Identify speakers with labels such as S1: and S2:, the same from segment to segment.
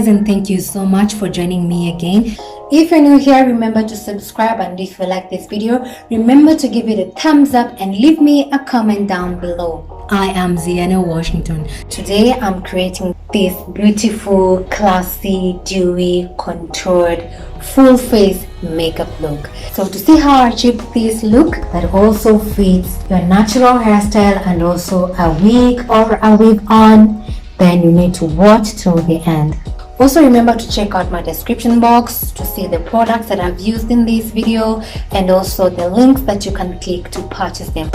S1: guys, and thank you so much for joining me again. If you're new here, remember to subscribe, and if you like this video, remember to give it a thumbs up and leave me a comment down below. I am Zianahk Washington. Today I'm creating this beautiful, classy, dewy, contoured, full face makeup look. So to see how I achieved this look that also fits your natural hairstyle and also a wig or a wig on, then you need to watch till the end. Also remember to check out my description box to see the products that I've used in this video and also the links that you can click to purchase them.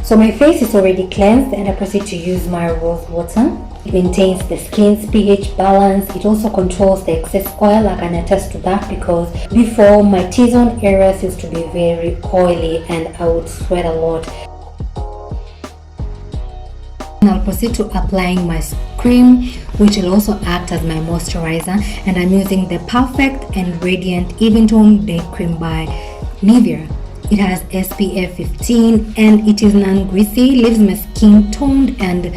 S1: So my face is already cleansed and I proceed to use my Rosewater. It maintains the skin's pH balance. It also controls the excess oil. I can attest to that because before my T-zone areas used to be very oily and I would sweat a lot. I'll proceed to applying my cream, which will also act as my moisturizer, and I'm using the Perfect and Radiant Even Tone Day Cream by Nivea. It has SPF 15 and it is non-greasy, leaves my skin toned and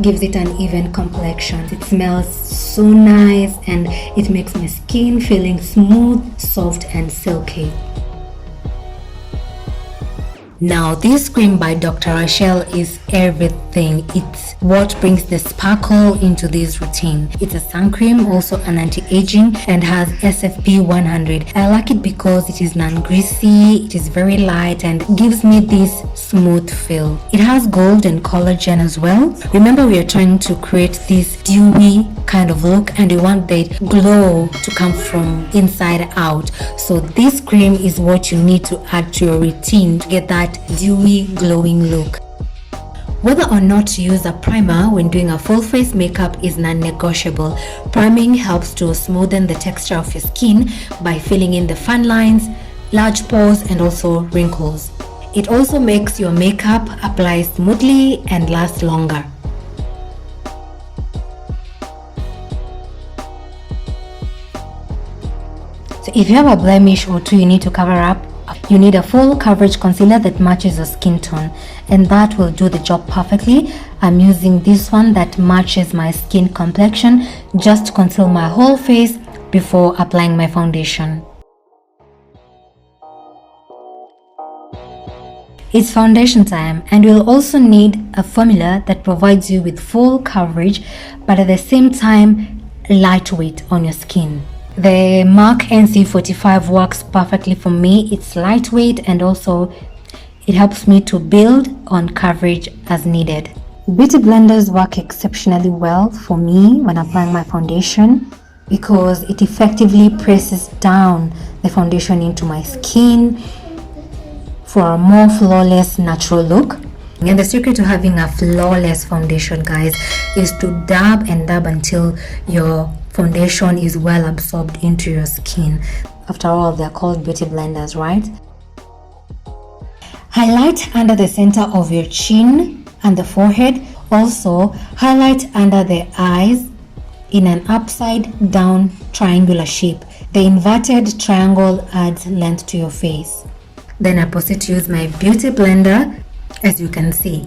S1: gives it an even complexion. It smells so nice and it makes my skin feeling smooth, soft and silky. Now this cream by Dr.Rashel is everything. It's what brings the sparkle into this routine. It's a sun cream, also an anti-aging, and has SPF 100. I like it because it is non-greasy, it is very light and gives me this smooth feel. It has Gold&Collagen as well. Remember, we are trying to create this dewy kind of look and we want the glow to come from inside out. So this cream is what you need to add to your routine to get that dewy glowing look. Whether or not to use a primer when doing a full face makeup is non-negotiable. Priming helps to smoothen the texture of your skin by filling in the fine lines, large pores and also wrinkles. It also makes your makeup apply smoothly and last longer. So if you have a blemish or two you need to cover up, you need a full coverage concealer that matches your skin tone, and that will do the job perfectly. I'm using this one that matches my skin complexion just to conceal my whole face before applying my foundation. It's foundation time, and you'll also need a formula that provides you with full coverage but at the same time lightweight on your skin. The MACC NC45 works perfectly for me. It's lightweight and also it helps me to build on coverage as needed. Beauty blenders work exceptionally well for me when applying my foundation because it effectively presses down the foundation into my skin for a more flawless natural look. And the secret to having a flawless foundation, guys, is to dab and dab until your foundation is well absorbed into your skin. After all, they're called beauty blenders, right? Highlight under the center of your chin and the forehead. Also, highlight under the eyes in an upside down triangular shape. The inverted triangle adds length to your face. Then I proceed to use my beauty blender, as you can see.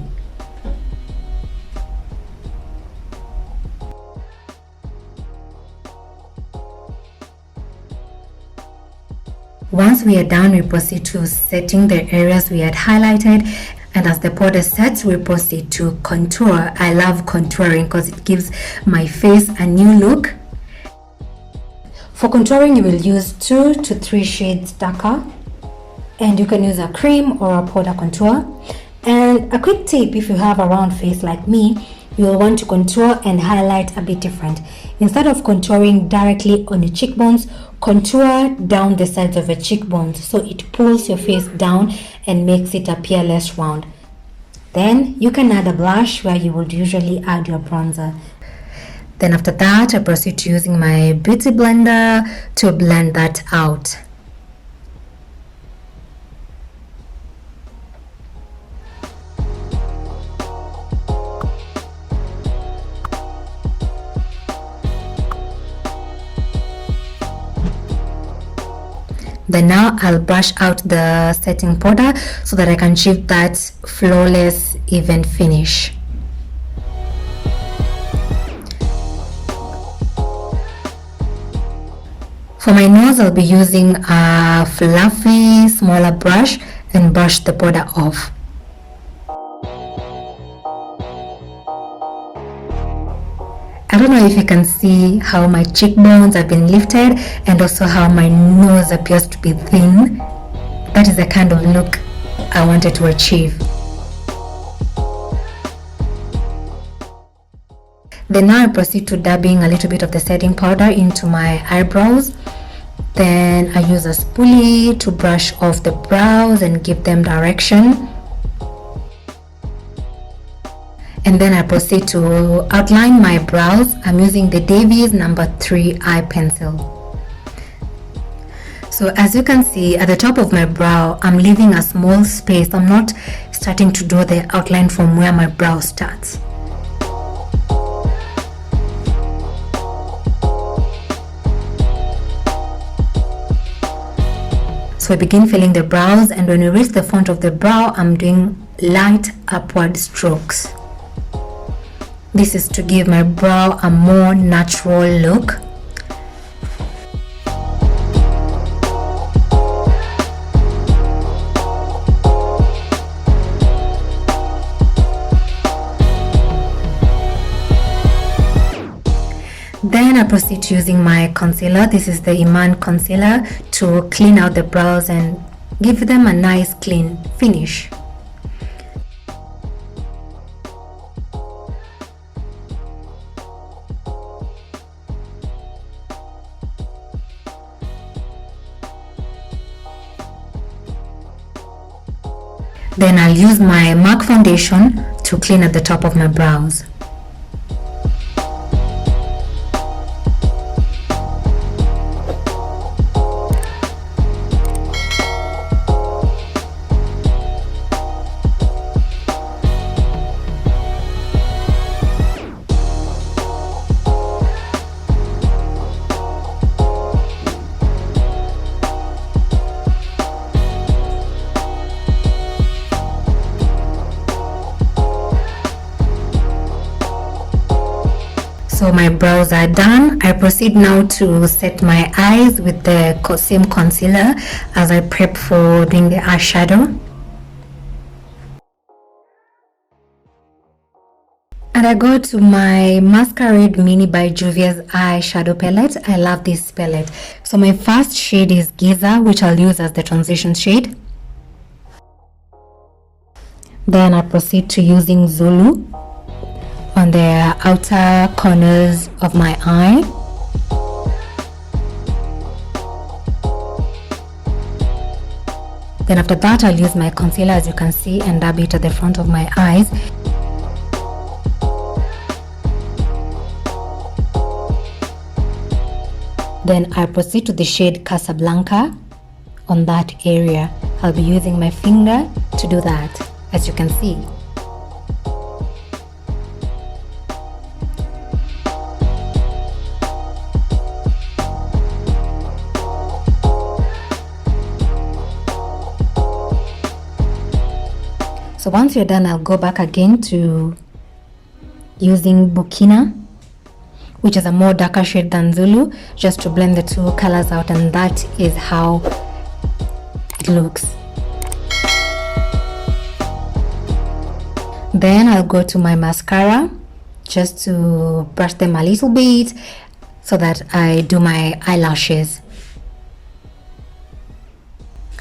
S1: Once we are done, we proceed to setting the areas we had highlighted, and as the powder sets, we proceed to contour. I love contouring because it gives my face a new look. For contouring, you will use 2 to 3 shades darker, and you can use a cream or a powder contour. And a quick tip, if you have a round face like me, you will want to contour and highlight a bit different. Instead of contouring directly on your cheekbones, contour down the sides of your cheekbones so it pulls your face down and makes it appear less round. Then you can add a blush where you would usually add your bronzer. Then after that, I proceed to using my beauty blender to blend that out. Then now I'll brush out the setting powder so that I can achieve that flawless even finish. For my nose, I'll be using a fluffy, smaller brush and brush the border off. I don't know if you can see how my cheekbones have been lifted and also how my nose appears to be thin. That is the kind of look I wanted to achieve. Then now I proceed to dabbing a little bit of the setting powder into my eyebrows. Then I use a spoolie to brush off the brows and give them direction. And then I proceed to outline my brows. I'm using the Davies number 3 eye pencil. So as you can see, at the top of my brow, I'm leaving a small space. I'm not starting to draw the outline from where my brow starts. So I begin filling the brows, and when we reach the front of the brow, I'm doing light upward strokes. This is to give my brow a more natural look. Then I proceed to using my concealer. This is the IMAN Concealer to clean out the brows and give them a nice clean finish. Then I'll use my MACC foundation to clean at the top of my brows. So my brows are done. I proceed now to set my eyes with the same concealer as I prep for doing the eyeshadow. And I go to my Masquerade Mini by Juvias eyeshadow palette. I love this palette. So my first shade is Giza, which I'll use as the transition shade. Then I proceed to using Zulu on the outer corners of my eye. Then after that, I'll use my concealer, as you can see, and dab it at the front of my eyes. Then I proceed to the shade Casablanca on that area. I'll be using my finger to do that, as you can see. So once you're done, I'll go back again to using Burkina, which is a more darker shade than Zulu, just to blend the two colors out, and that is how it looks. Then I'll go to my mascara just to brush them a little bit so that I do my eyelashes.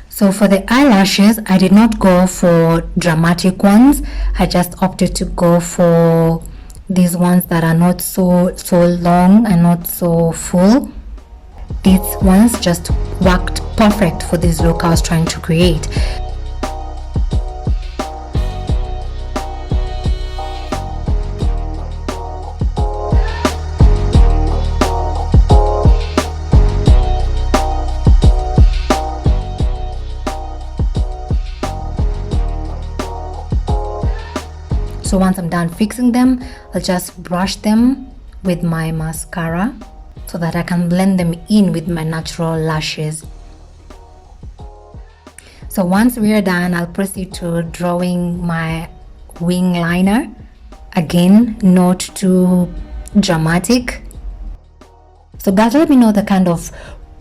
S1: So for the eyelashes, I did not go for dramatic ones. I just opted to go for these ones that are not so long and not so full. These ones just worked perfect for this look I was trying to create. So once I'm done fixing them, I'll just brush them with my mascara so that I can blend them in with my natural lashes. So once we are done, I'll proceed to drawing my wing liner. Again, not too dramatic. So guys, let me know the kind of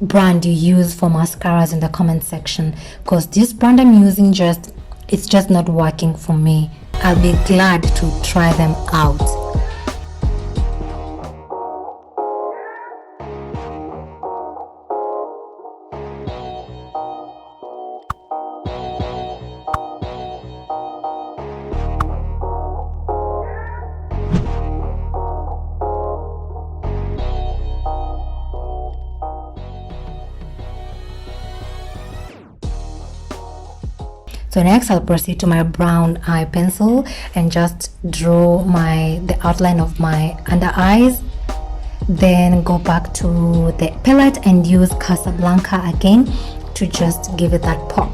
S1: brand you use for mascaras in the comment section, because this brand I'm using it's just not working for me. I'll be glad to try them out. So next I'll proceed to my brown eye pencil and just draw the outline of my under eyes. Then go back to the palette and use Casablanca again to just give it that pop.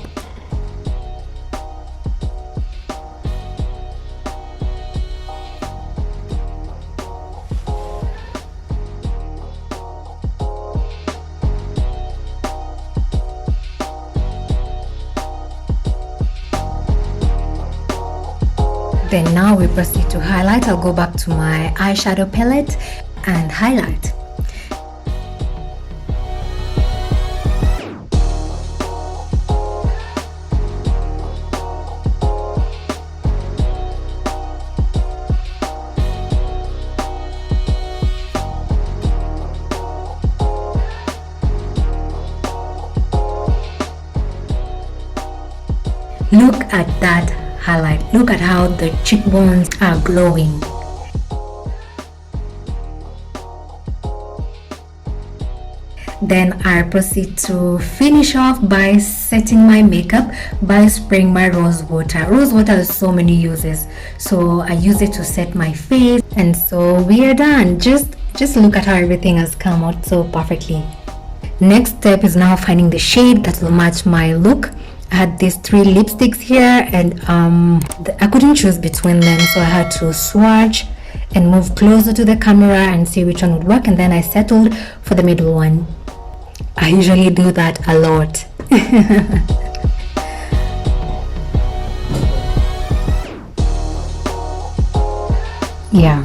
S1: Then now we proceed to highlight. I'll go back to my eyeshadow palette and highlight. Look at that highlight. Look at how the cheekbones are glowing. Then I proceed to finish off by setting my makeup by spraying my rose water. Rose water has so many uses, so I use it to set my face, and so we are done. Just look at how everything has come out so perfectly. Next step is now finding the shade that will match my look. I had these 3 lipsticks here, and I couldn't choose between them, so I had to swatch and move closer to the camera and see which one would work, and then I settled for the middle one. I usually do that a lot. Yeah,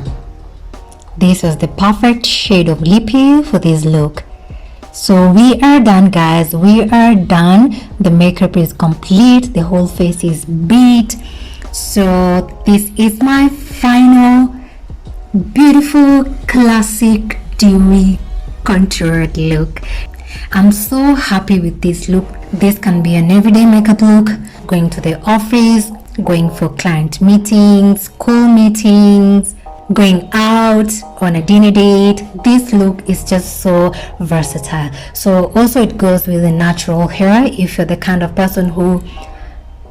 S1: this was the perfect shade of lippy for this look. So we are done, guys. We are done. The makeup is complete. The whole face is beat. So this is my final beautiful classic dewy contoured look. I'm so happy with this look. This can be an everyday makeup look, going to the office, going for client meetings, school meetings, going out on a dinner date. This look is just so versatile. So also it goes with the natural hair. If you're the kind of person who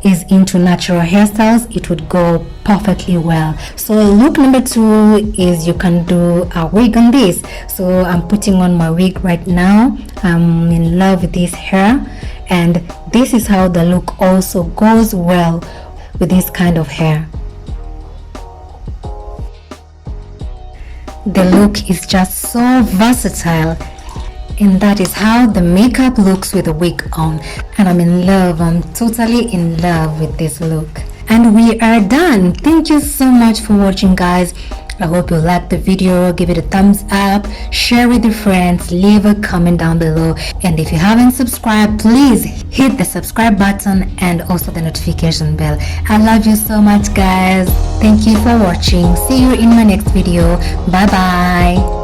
S1: is into natural hairstyles, it would go perfectly well. So look number 2 is you can do a wig on this. So I'm putting on my wig right now. I'm in love with this hair, and this is how the look also goes well with this kind of hair. The look is just so versatile, and that is how the makeup looks with a wig on, and I'm in love. I'm totally in love with this look, and we are done. Thank you so much for watching, guys. I hope you liked the video. Give it a thumbs up, share with your friends, leave a comment down below, and if you haven't subscribed, please hit the subscribe button and also the notification bell. I love you so much, guys. Thank you for watching. See you in my next video. Bye bye.